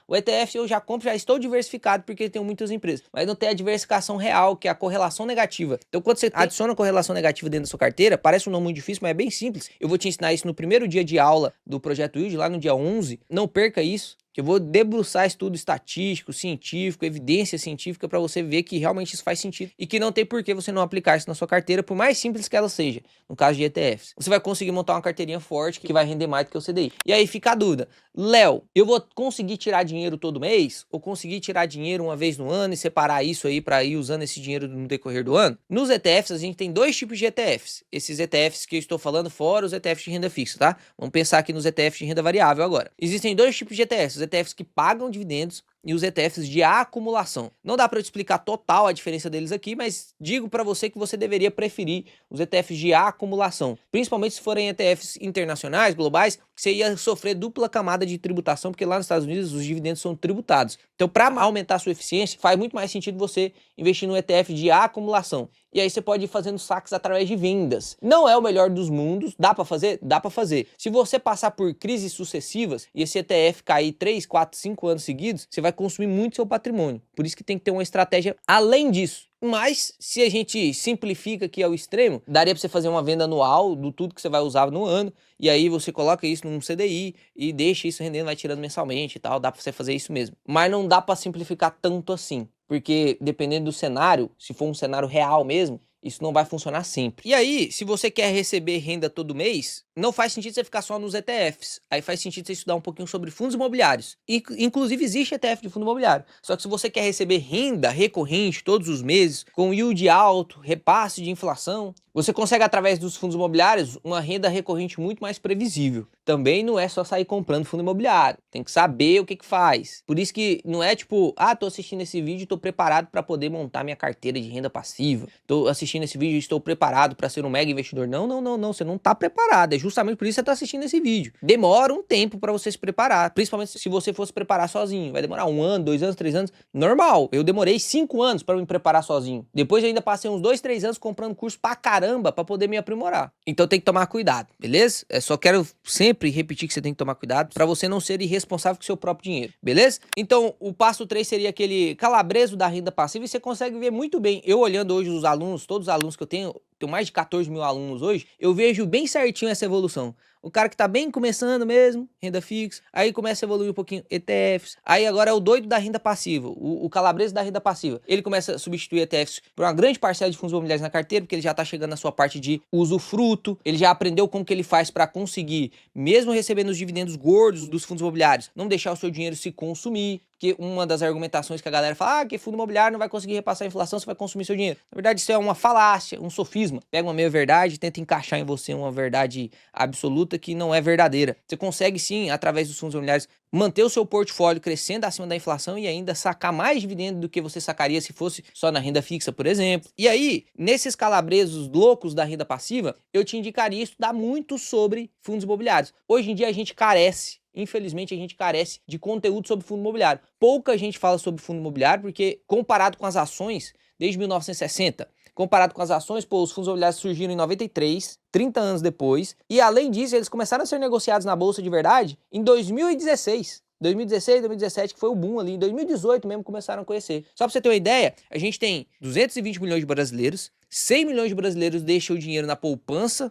o ETF eu já compro, já estou diversificado porque tem muitas empresas, mas não tem a diversificação real, que é a correlação negativa. Então quando você adiciona correlação negativa dentro da sua carteira, parece um nome muito difícil, mas é bem simples. Eu vou te ensinar isso no primeiro dia de aula do Projeto Yield, lá no dia 11. Não perca isso, que eu vou debruçar estudo estatístico, científico, evidência científica para você ver que realmente isso faz sentido e que não tem por que você não aplicar isso na sua carteira, por mais simples que ela seja, no caso de ETFs. Você vai conseguir montar uma carteirinha forte que vai render mais do que o CDI. E aí fica a dúvida, Léo, eu vou conseguir tirar dinheiro todo mês? Ou conseguir tirar dinheiro uma vez no ano e separar isso aí para ir usando esse dinheiro no decorrer do ano? Nos ETFs a gente tem dois tipos de ETFs. Esses ETFs que eu estou falando fora os ETFs de renda fixa, tá? Vamos pensar aqui nos ETFs de renda variável agora. Existem dois tipos de ETFs. Os ETFs que pagam dividendos e os ETFs de acumulação. Não dá para eu te explicar total a diferença deles aqui, mas digo para você que você deveria preferir os ETFs de acumulação, principalmente se forem ETFs internacionais, globais, que você ia sofrer dupla camada de tributação, porque lá nos Estados Unidos os dividendos são tributados. Então, para aumentar a sua eficiência, faz muito mais sentido você investir no ETF de acumulação. E aí você pode ir fazendo saques através de vendas. Não é o melhor dos mundos, dá para fazer? Dá para fazer. Se você passar por crises sucessivas e esse ETF cair 3, 4, 5 anos seguidos, você vai consumir muito seu patrimônio. Por isso que tem que ter uma estratégia além disso. Mas, se a gente simplifica aqui ao extremo, daria para você fazer uma venda anual do tudo que você vai usar no ano, e aí você coloca isso num CDI e deixa isso rendendo, vai tirando mensalmente e tal, dá para você fazer isso mesmo. Mas não dá para simplificar tanto assim, porque dependendo do cenário, se for um cenário real mesmo, isso não vai funcionar sempre. E aí, se você quer receber renda todo mês, não faz sentido você ficar só nos ETFs. Aí faz sentido você estudar um pouquinho sobre fundos imobiliários. E, inclusive, existe ETF de fundo imobiliário. Só que se você quer receber renda recorrente todos os meses, com yield alto, repasse de inflação, você consegue, através dos fundos imobiliários, uma renda recorrente muito mais previsível. Também não é só sair comprando fundo imobiliário. Tem que saber o que faz. Por isso que não é tipo, tô assistindo esse vídeo e tô preparado para poder montar minha carteira de renda passiva. Tô assistindo esse vídeo e estou preparado para ser um mega investidor. Não. Você não tá preparado. É justamente por isso que você tá assistindo esse vídeo. Demora um tempo para você se preparar. Principalmente se você fosse preparar sozinho. Vai demorar 1 ano, 2 anos, 3 anos. Normal. Eu demorei 5 anos para me preparar sozinho. Depois eu ainda passei uns 2, 3 anos comprando curso pra caramba para poder me aprimorar. Então tem que tomar cuidado, beleza? Só quero sempre repetir que você tem que tomar cuidado para você não ser irresponsável com o seu próprio dinheiro, beleza? Então o passo 3 seria aquele calabreso da renda passiva e você consegue ver muito bem. Eu olhando hoje os alunos, todos os alunos que eu tenho, tenho mais de 14 mil alunos hoje, eu vejo bem certinho essa evolução. O cara que tá bem começando mesmo, renda fixa, aí começa a evoluir um pouquinho ETFs, aí agora é o doido da renda passiva, o calabresa da renda passiva. Ele começa a substituir ETFs por uma grande parcela de fundos imobiliários na carteira, porque ele já tá chegando na sua parte de usufruto, ele já aprendeu como que ele faz para conseguir, mesmo recebendo os dividendos gordos dos fundos imobiliários, não deixar o seu dinheiro se consumir. Que uma das argumentações que a galera fala, que fundo imobiliário não vai conseguir repassar a inflação, você vai consumir seu dinheiro. Na verdade, isso é uma falácia, um sofisma. Pega uma meia-verdade e tenta encaixar em você uma verdade absoluta que não é verdadeira. Você consegue sim, através dos fundos imobiliários, manter o seu portfólio crescendo acima da inflação e ainda sacar mais dividendo do que você sacaria se fosse só na renda fixa, por exemplo. E aí, nesses calabresos loucos da renda passiva, eu te indicaria estudar muito sobre fundos imobiliários. Hoje em dia a gente carece. Infelizmente, a gente carece de conteúdo sobre fundo imobiliário. Pouca gente fala sobre fundo imobiliário porque, comparado com as ações, desde 1960, comparado com as ações, os fundos imobiliários surgiram em 93, 30 anos depois, e além disso, eles começaram a ser negociados na bolsa de verdade em 2016. 2016, 2017, que foi o boom ali. Em 2018 mesmo começaram a conhecer. Só pra você ter uma ideia, a gente tem 220 milhões de brasileiros, 100 milhões de brasileiros deixam o dinheiro na poupança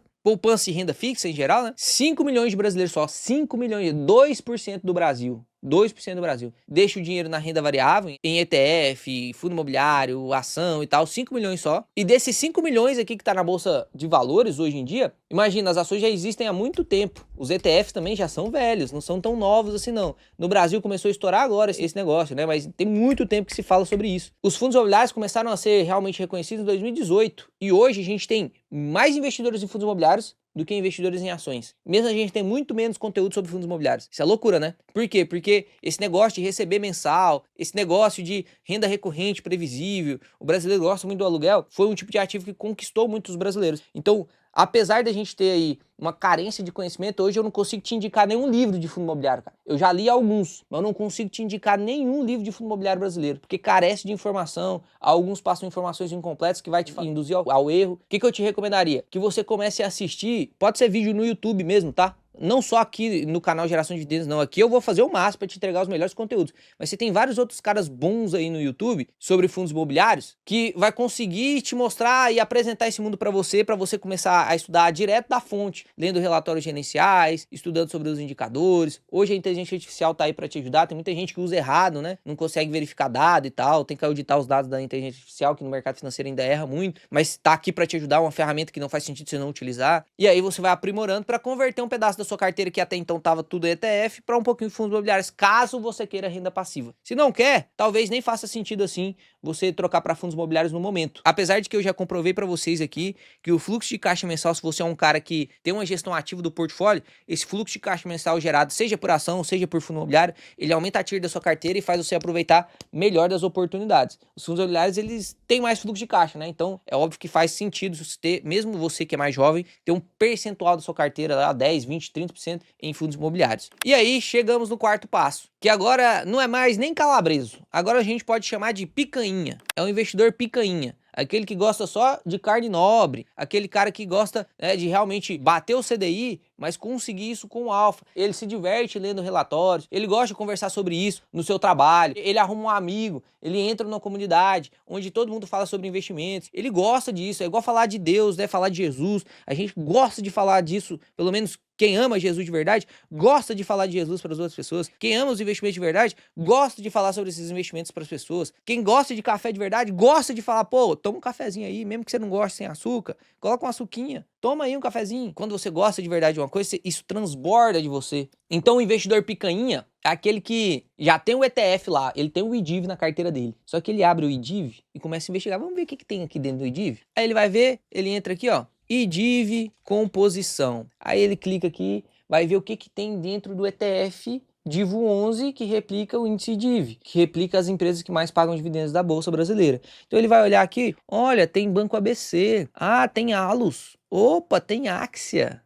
e renda fixa em geral, né? 5 milhões de brasileiros só, 5 milhões, 2% do Brasil. 2% do Brasil. Deixa o dinheiro na renda variável, em ETF, fundo imobiliário, ação e tal, 5 milhões só. E desses 5 milhões aqui que tá na bolsa de valores hoje em dia, imagina, as ações já existem há muito tempo. Os ETFs também já são velhos, não são tão novos assim não. No Brasil começou a estourar agora esse negócio, né? Mas tem muito tempo que se fala sobre isso. Os fundos imobiliários começaram a ser realmente reconhecidos em 2018. E hoje a gente tem mais investidores em fundos imobiliários do que investidores em ações. Mesmo a gente tem muito menos conteúdo sobre fundos imobiliários. Isso é loucura, né? Por quê? Porque esse negócio de receber mensal, esse negócio de renda recorrente previsível, o brasileiro gosta muito do aluguel, foi um tipo de ativo que conquistou muitos brasileiros. Então, apesar da gente ter aí uma carência de conhecimento, hoje eu não consigo te indicar nenhum livro de fundo imobiliário, cara. Eu já li alguns, mas eu não consigo te indicar nenhum livro de fundo imobiliário brasileiro, porque carece de informação, alguns passam informações incompletas que vai te induzir ao erro. O que eu te recomendaria? Que você comece a assistir, pode ser vídeo no YouTube mesmo, tá? Não só aqui no canal Geração de Dividendos, não. Aqui eu vou fazer o máximo para te entregar os melhores conteúdos. Mas você tem vários outros caras bons aí no YouTube sobre fundos imobiliários que vai conseguir te mostrar e apresentar esse mundo para você começar a estudar direto da fonte, lendo relatórios gerenciais, estudando sobre os indicadores. Hoje a inteligência artificial tá aí para te ajudar. Tem muita gente que usa errado, né? Não consegue verificar dado e tal. Tem que auditar os dados da inteligência artificial, que no mercado financeiro ainda erra muito. Mas tá aqui para te ajudar, uma ferramenta que não faz sentido você não utilizar. E aí você vai aprimorando para converter um pedaço da sua carteira que até então estava tudo ETF para um pouquinho de fundos imobiliários, caso você queira renda passiva. Se não quer, talvez nem faça sentido assim você trocar para fundos imobiliários no momento. Apesar de que eu já comprovei para vocês aqui que o fluxo de caixa mensal, se você é um cara que tem uma gestão ativa do portfólio, esse fluxo de caixa mensal gerado, seja por ação, seja por fundo imobiliário, ele aumenta a TIR da sua carteira e faz você aproveitar melhor das oportunidades. Os fundos imobiliários, eles têm mais fluxo de caixa, né? Então, é óbvio que faz sentido você ter, mesmo você que é mais jovem, ter um percentual da sua carteira lá, 10, 20, 30% em fundos imobiliários. E aí, chegamos no quarto passo, que agora não é mais nem calabreso. Agora a gente pode chamar de picanha. É um investidor picanha. Aquele que gosta só de carne nobre, aquele cara que gosta, né, de realmente bater o CDI, mas conseguir isso com o alfa. Ele se diverte lendo relatórios, ele gosta de conversar sobre isso no seu trabalho, ele arruma um amigo, ele entra numa comunidade onde todo mundo fala sobre investimentos, ele gosta disso, é igual falar de Deus, né, falar de Jesus, a gente gosta de falar disso, pelo menos quem ama Jesus de verdade, gosta de falar de Jesus para as outras pessoas. Quem ama os investimentos de verdade, gosta de falar sobre esses investimentos para as pessoas. Quem gosta de café de verdade, gosta de falar, pô, toma um cafezinho aí, mesmo que você não goste sem açúcar, coloca uma açuquinha, toma aí um cafezinho. Quando você gosta de verdade de uma coisa, isso transborda de você. Então o investidor picanha é aquele que já tem o ETF lá, ele tem o IDIV na carteira dele. Só que ele abre o IDIV e começa a investigar, vamos ver o que tem aqui dentro do IDIV. Aí ele vai ver, ele entra aqui, ó, IDIV composição. Aí ele clica aqui, vai ver o que tem dentro do ETF Divo 11, que replica o índice DIV, que replica as empresas que mais pagam dividendos da Bolsa Brasileira. Então ele vai olhar aqui, olha, tem Banco ABC, tem Alus, opa, tem Axia.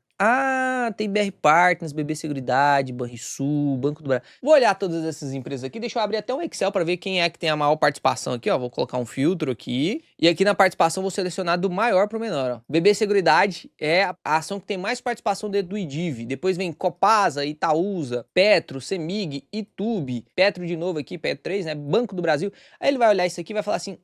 Tem BR Partners, BB Seguridade, Banrisul, Banco do Brasil. Vou olhar todas essas empresas aqui, deixa eu abrir até um Excel para ver quem é que tem a maior participação aqui, ó. Vou colocar um filtro aqui E aqui na participação vou selecionar do maior para o menor, ó. BB Seguridade é a ação que tem mais participação dentro do IDIV. Depois vem Copasa, Itaúsa, Petro, Semig, Itube, Petro de novo aqui, Petro 3, né? Banco do Brasil. Aí ele vai olhar isso aqui e vai falar assim,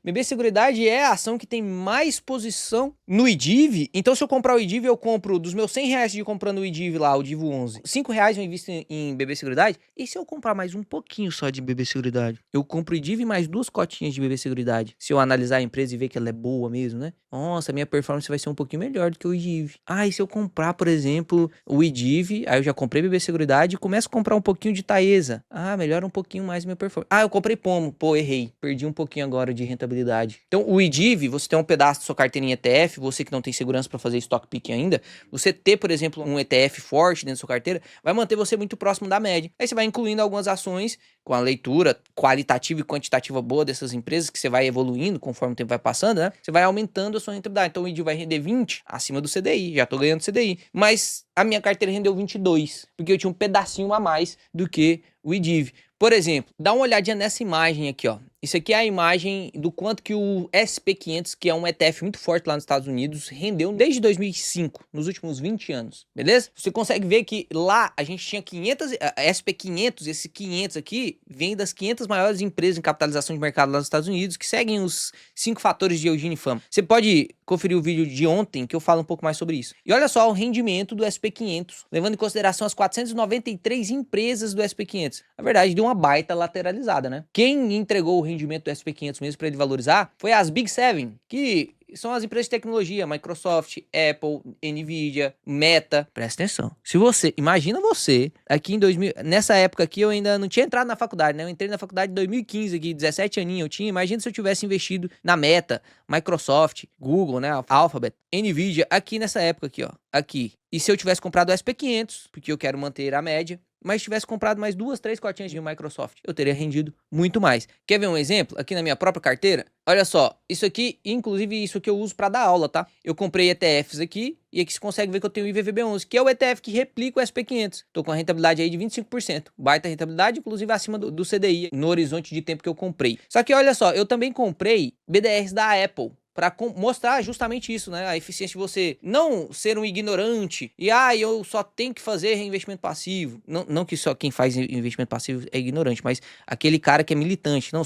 BB Seguridade é a ação que tem mais posição no IDIV. Então se eu comprar o IDIV, eu compro dos meus R$100 de comprando o IDIV lá, o DIV 11, R$5 eu invisto em BB Seguridade. E se eu comprar mais um pouquinho só de BB Seguridade? Eu compro o IDIV mais 2 cotinhas de BB Seguridade. Se eu analisar a empresa e ver que ela é boa mesmo, né? Nossa, a minha performance vai ser um pouquinho melhor do que o IDIV. Ah, e se eu comprar, por exemplo, o IDIV, aí eu já comprei BB Seguridade e começo a comprar um pouquinho de Taesa. Ah, melhora um pouquinho mais a minha performance. Ah, eu comprei Pomo. Pô, errei. Perdi um pouquinho agora de rentabilidade. Então, o IDIV, você tem um pedaço da sua carteira em ETF, você que não tem segurança para fazer stock picking ainda, você ter, por exemplo, um ETF forte dentro da sua carteira, vai manter você muito próximo da média. Aí você vai incluindo algumas ações com a leitura qualitativa e quantitativa boa dessas empresas, que você vai evoluindo conforme o tempo vai passando, né? Você vai aumentando a sua rentabilidade. Então o IDIV vai render 20 acima do CDI, já tô ganhando CDI. Mas a minha carteira rendeu 22, porque eu tinha um pedacinho a mais do que o IDIV. Por exemplo, dá uma olhadinha nessa imagem aqui, ó. Isso aqui é a imagem do quanto que o SP500, que é um ETF muito forte lá nos Estados Unidos, rendeu desde 2005, nos últimos 20 anos, beleza? Você consegue ver que lá a gente tinha 500, SP500, esse 500 aqui, vem das 500 maiores empresas em capitalização de mercado lá nos Estados Unidos, que seguem os 5 fatores de Eugene Fama. Você pode conferir o vídeo de ontem, que eu falo um pouco mais sobre isso. E olha só o rendimento do SP500, levando em consideração as 493 empresas do SP500. Na verdade, deu uma baita lateralizada, né? Quem entregou o rendimento do SP500 mesmo para ele valorizar foi as Big Seven, que são as empresas de tecnologia, Microsoft, Apple, Nvidia, Meta. Presta atenção. Se você, imagina você, aqui em 2000, nessa época aqui eu ainda não tinha entrado na faculdade, né? Eu entrei na faculdade em 2015 aqui, 17 aninhos eu tinha. Imagina se eu tivesse investido na Meta, Microsoft, Google, né? Alphabet, Nvidia, aqui nessa época aqui, ó. Aqui. E se eu tivesse comprado o SP500, porque eu quero manter a média, mas tivesse comprado mais 2, 3 cotinhas de Microsoft, eu teria rendido muito mais. Quer ver um exemplo? Aqui na minha própria carteira, olha só, isso aqui, inclusive isso aqui eu uso para dar aula, tá? Eu comprei ETFs aqui, e aqui você consegue ver que eu tenho o IVVB11, que é o ETF que replica o SP500. Tô com a rentabilidade aí de 25%. Baita rentabilidade, inclusive acima do CDI, no horizonte de tempo que eu comprei. Só que olha só, eu também comprei BDRs da Apple, para mostrar justamente isso, né? A eficiência de você não ser um ignorante e eu só tenho que fazer reinvestimento passivo. Não que só quem faz investimento passivo é ignorante, mas aquele cara que é militante. Não,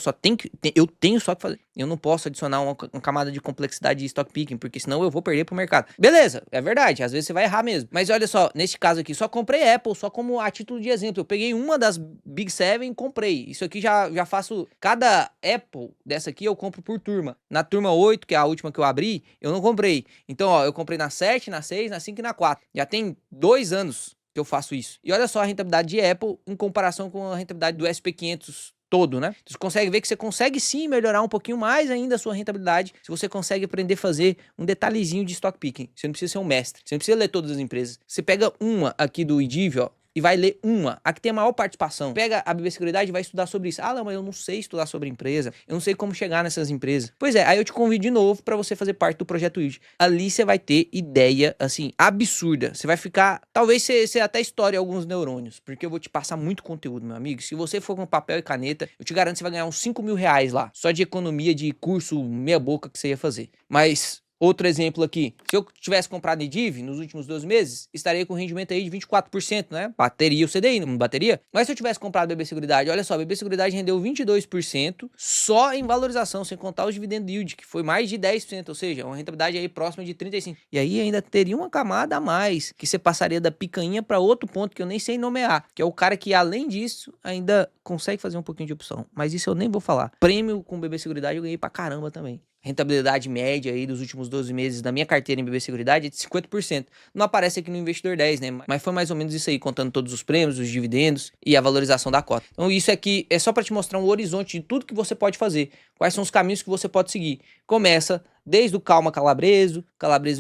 eu tenho só que fazer. Eu não posso adicionar uma camada de complexidade de stock picking, porque senão eu vou perder pro mercado. Beleza, é verdade, às vezes você vai errar mesmo. Mas olha só, neste caso aqui, só comprei Apple, só como a título de exemplo. Eu peguei uma das Big Seven e comprei. Isso aqui já faço, cada Apple dessa aqui eu compro por turma. Na turma 8, que é a última que eu abri, eu não comprei. Então, ó, eu comprei na 7, na 6, na 5 e na 4. Já tem 2 anos que eu faço isso. E olha só a rentabilidade de Apple em comparação com a rentabilidade do SP500 todo, né? Você consegue ver que você consegue sim melhorar um pouquinho mais ainda a sua rentabilidade se você consegue aprender a fazer um detalhezinho de stock picking. Você não precisa ser um mestre, você não precisa ler todas as empresas. Você pega uma aqui do IDIV, ó, e vai ler uma, a que tem a maior participação. Pega a BB Seguridade e vai estudar sobre isso. Ah, não, mas eu não sei estudar sobre empresa, eu não sei como chegar nessas empresas. Pois é, aí eu te convido de novo para você fazer parte do Projeto Yield. Ali você vai ter ideia, assim, absurda. Você vai ficar, talvez você até estoure alguns neurônios, porque eu vou te passar muito conteúdo, meu amigo. Se você for com papel e caneta, eu te garanto que você vai ganhar uns 5 mil reais lá, só de economia de curso meia boca que você ia fazer. Mas outro exemplo aqui, se eu tivesse comprado IDIV nos últimos 12 meses, estaria com rendimento aí de 24%, né? Bateria o CDI, não bateria? Mas se eu tivesse comprado BB Seguridade, olha só, BB Seguridade rendeu 22% só em valorização, sem contar os dividend yield, que foi mais de 10%, ou seja, uma rentabilidade aí próxima de 35%. E aí ainda teria uma camada a mais, que você passaria da picanha para outro ponto que eu nem sei nomear, que é o cara que, além disso, ainda consegue fazer um pouquinho de opção. Mas isso eu nem vou falar. Prêmio com BB Seguridade eu ganhei pra caramba também. Rentabilidade média aí dos últimos 12 meses da minha carteira em BB Seguridade é de 50%. Não aparece aqui no Investidor 10, né? Mas foi mais ou menos isso aí, contando todos os prêmios, os dividendos e a valorização da cota. Então isso aqui é só para te mostrar um horizonte de tudo que você pode fazer. Quais são os caminhos que você pode seguir. Começa desde o Calma Calabreso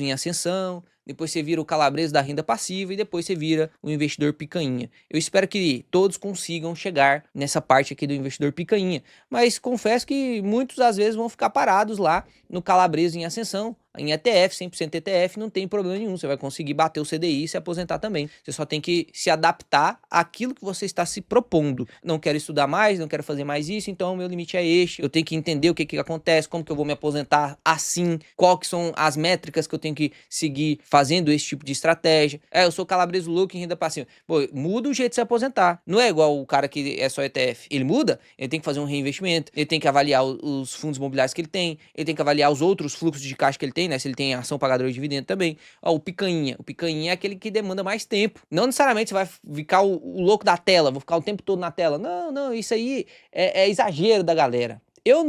em ascensão, depois você vira o calabreso da renda passiva e depois você vira o investidor picanha. Eu espero que todos consigam chegar nessa parte aqui do investidor picanha, mas confesso que muitos às vezes vão ficar parados lá no calabreso em ascensão, em ETF, 100% ETF, não tem problema nenhum. Você vai conseguir bater o CDI e se aposentar também. Você só tem que se adaptar àquilo que você está se propondo. Não quero estudar mais, não quero fazer mais isso, então o meu limite é este. Eu tenho que entender o que acontece, como que eu vou me aposentar assim, qual que são as métricas que eu tenho que seguir fazendo esse tipo de estratégia. Eu sou calabreso louco em renda passiva. Pô, muda o jeito de se aposentar. Não é igual o cara que é só ETF. Ele muda, ele tem que fazer um reinvestimento, ele tem que avaliar os fundos imobiliários que ele tem que avaliar os outros fluxos de caixa que ele tem, né? Se ele tem ação pagadora de dividendo também. Ó, o picanha. O picanha é aquele que demanda mais tempo. Não necessariamente você vai ficar o louco da tela, vou ficar o tempo todo na tela. Não, isso aí é exagero da galera. Eu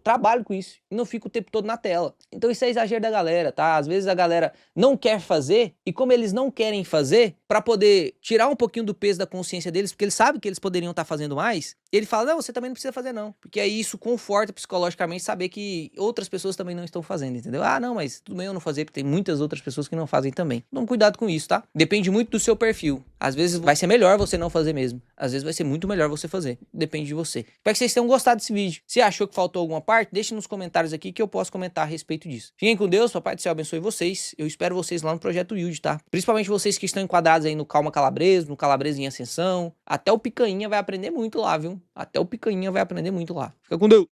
trabalho com isso e não fico o tempo todo na tela. Então isso é exagero da galera, tá? Às vezes a galera não quer fazer e como eles não querem fazer, para poder tirar um pouquinho do peso da consciência deles, porque eles sabem que eles poderiam estar fazendo mais, ele fala, não, você também não precisa fazer não. Porque aí isso conforta psicologicamente saber que outras pessoas também não estão fazendo, entendeu? Ah, não, mas tudo bem eu não fazer, porque tem muitas outras pessoas que não fazem também. Então cuidado com isso, tá? Depende muito do seu perfil. Às vezes vai ser melhor você não fazer mesmo. Às vezes vai ser muito melhor você fazer. Depende de você. Espero que vocês tenham gostado desse vídeo. Se achou que faltou alguma parte, deixe nos comentários aqui que eu posso comentar a respeito disso. Fiquem com Deus, Papai do Céu abençoe vocês. Eu espero vocês lá no Projeto Yield, tá? Principalmente vocês que estão enquadrados aí no Calma Calabreso, no Calabreso em Ascensão. Até o Picanha vai aprender muito lá, viu? Até o Picanha vai aprender muito lá. Fica com Deus!